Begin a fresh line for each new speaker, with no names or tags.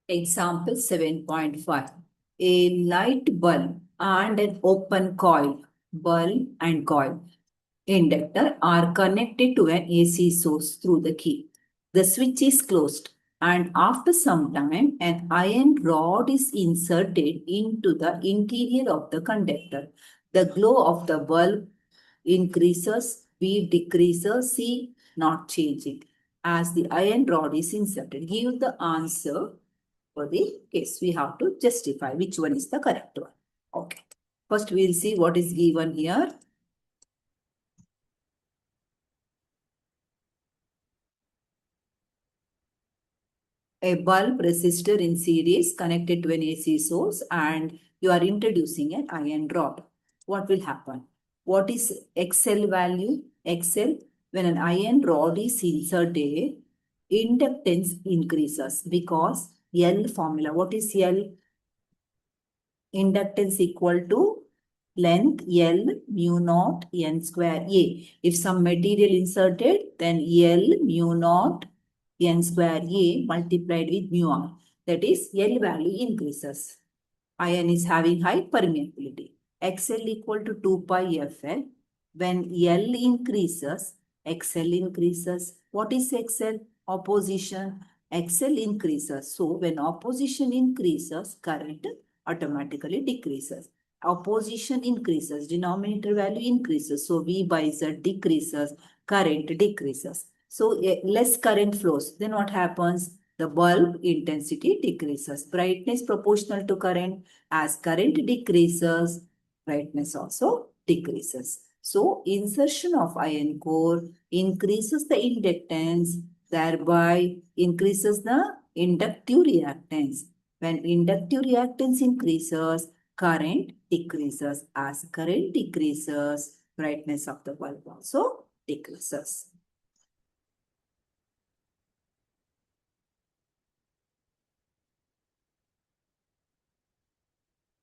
Example 7.5. A light bulb and an open coil, bulb and coil inductor are connected to an AC source through the key. The switch is closed and after some time an iron rod is inserted into the interior of the conductor. The glow of the bulb increases, B decreases, C not changing as the iron rod is inserted. Give the answer for the case. We have to justify which one is the correct one. Okay. First, we will see what is given here. A bulb resistor in series connected to an AC source and you are introducing an iron rod. What will happen? What is XL value? XL, when an iron rod is inserted, inductance increases because L formula. What is L? Inductance equal to length L mu naught N square A. If some material inserted, then L mu naught N square A multiplied with mu R. That is, L value increases. Iron is having high permeability. XL equal to 2 pi FL. When L increases, XL increases. What is XL? Opposition. XL increases. So, when opposition increases, current automatically decreases. Opposition increases, denominator value increases. So, V by Z decreases, current decreases. So, less current flows. Then what happens? The bulb intensity decreases. Brightness proportional to current. As current decreases, brightness also decreases. So, insertion of iron core increases the inductance, thereby increases the inductive reactance. When inductive reactance increases, current decreases. As current decreases, brightness of the bulb also decreases.